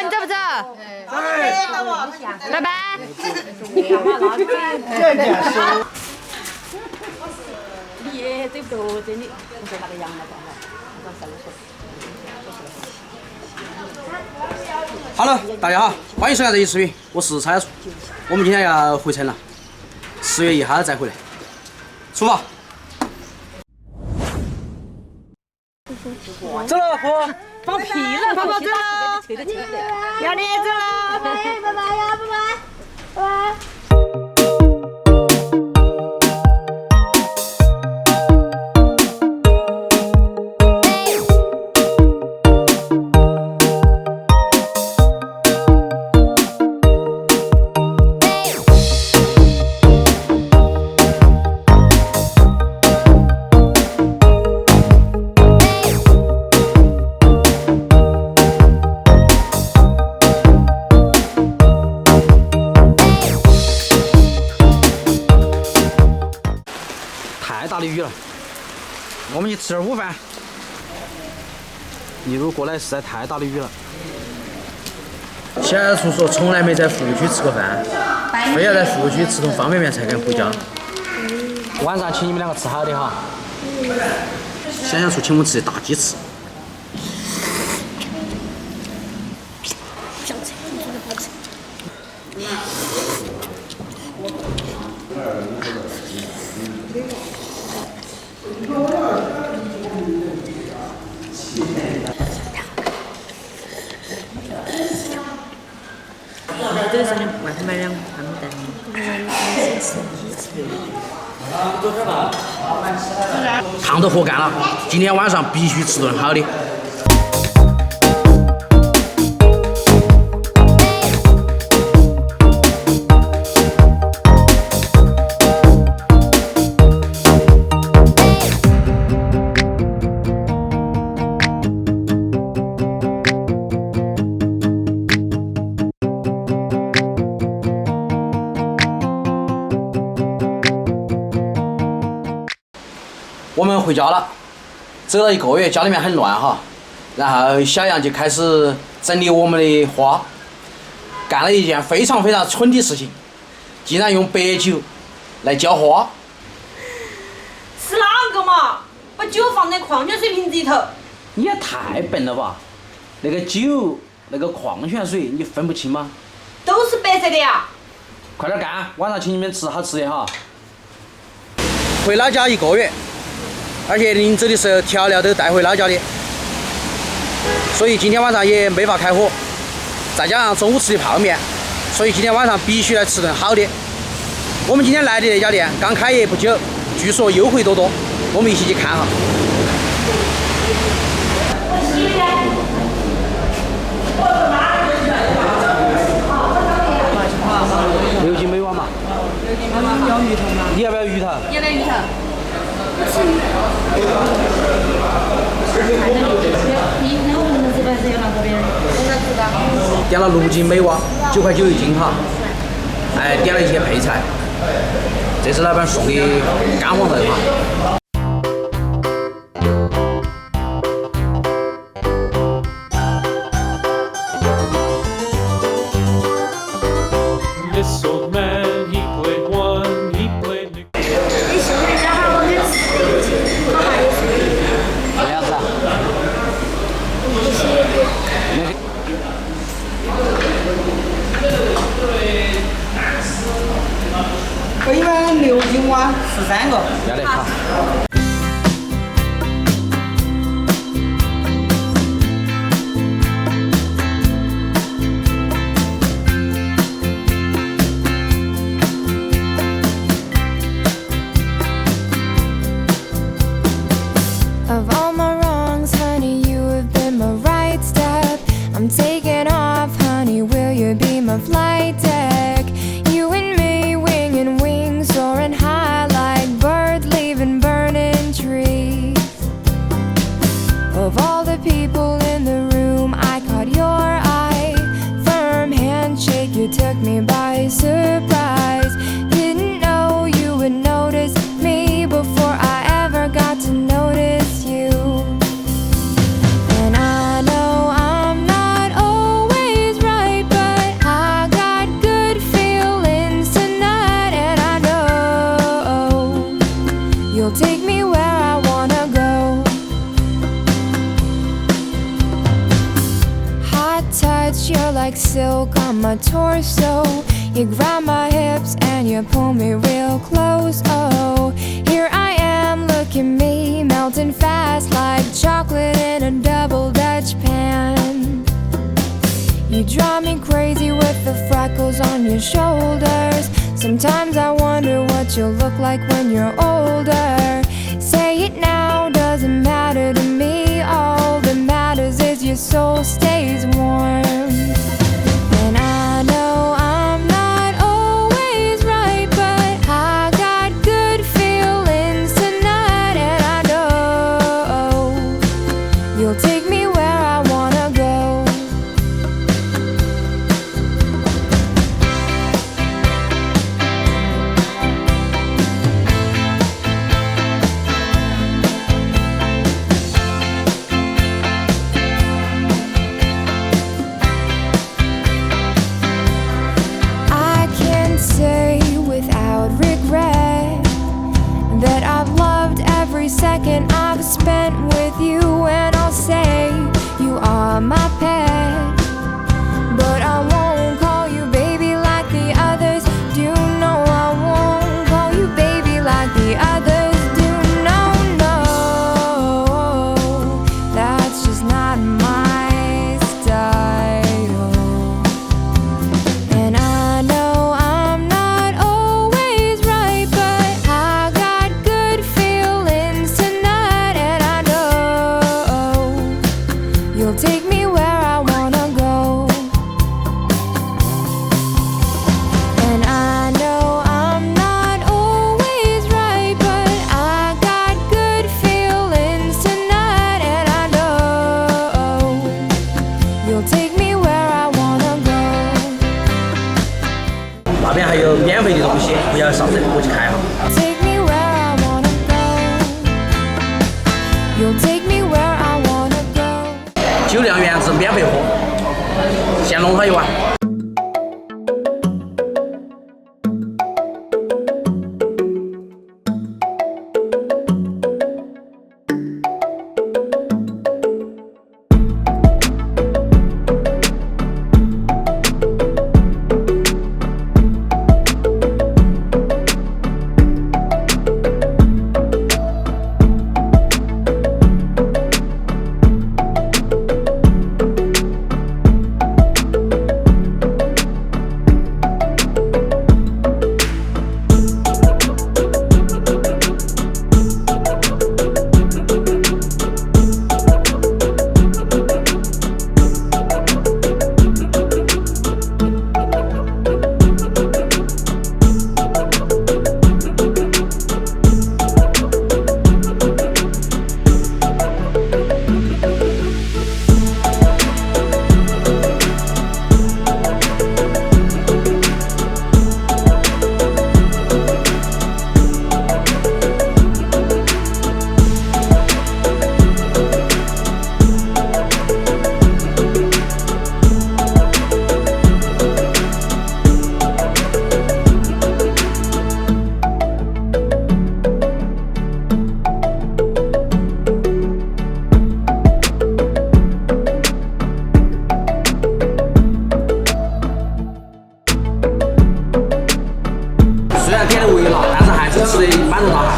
你走不走？拜拜。你也对不住，真的。我说那个羊毛干了，我说说。 Hello， 大家好，欢迎收看这期视频，我是蔡叔。我们今天要回城了，10月1号再回来，出发。走了，不放屁了，宝宝走了，要你走了，拜拜拜拜呀，拜拜拜拜。 太大的雨了，我们去吃点午饭。一路过来实在太大的雨了。小厨说从来没在服务区吃过饭，非要在服务区吃顿方便面才敢回家。晚上请你们两个吃好的哈。想想说请我们吃大鸡翅。这个是你外头买2他们带烫都活干了，今天晚上必须吃顿好的。我们回家了，走了1个月，家里面很乱哈。然后小杨就开始整理我们的花，干了一件非常蠢的事情，竟然用白酒来浇花。是哪个嘛？把酒放在矿泉水瓶子里头。你也太笨了吧！那个酒，那个矿泉水，你分不清吗？都是白色的呀。快点干，晚上请你们吃好吃的哈。回老家1个月。而且临走的时候调料都带回老家的，所以今天晚上也没法开火。再加上中午吃的泡面，所以今天晚上必须来吃顿好的。我们今天来的那家店刚开业不久，据说优惠多多，我们一起去看哈。6斤美蛙嘛。要鱼头吗？你要不要鱼头？要不要鱼头？点了6斤美蛙，9块9一斤哈。哎，点了一些配菜，这是老板送的干黄豆哈。This old man, he played one, he played the 为啥子啊？我一碗6斤蛙13个。要得好。Of all my wrongs, honey, you have been my right step. I'm taking off, honey, will you be my flight deck? You and me, wing and wing, soaring high like bird leaves. touch, you're like silk on my torso. You grab my hips and you pull me real close. Oh, here I am, look at me, melting fast like chocolate in a double Dutch pan. You drive me crazy with the freckles on your shoulders. Sometimes I wonder what you'll look like when you're older. Say it now, doesn't matter to me. All that matters is your soul stays warm. And I know I'm not always right, but I got good feelings tonight. And I know you'll take me where I wanna go. Say without regret that I've loved every second I've spent with you, and I'll say you are my pet, but I won't call you baby like the others do. No, I won't call you baby like the others do. No, no, that's just not my style. And I know take me where I wanna go. And I know I'm not always right, but I got good feelings tonight. And I know you'll take me where I wanna go. 那边还有免费的东西，不要上车过去看哈。 Take me where I wanna go. You'll take me where I wanna go. 酒量原汁免费喝，先弄他一碗。点的微辣，但是还是吃的满足他哈。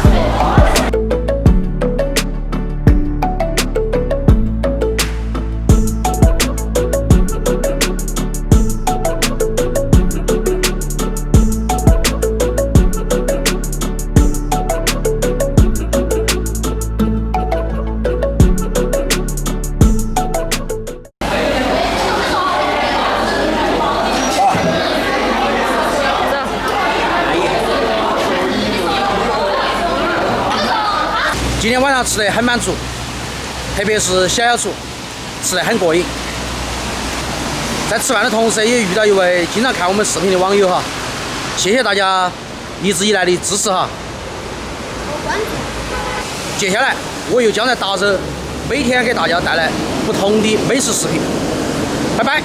今天晚上吃得很满足，特别是小厨吃得很过瘾。在吃饭的同时，也遇到一位经常看我们视频的网友哈，谢谢大家一直以来的支持哈。接下来我又将在达州每天给大家带来不同的美食视频，拜拜。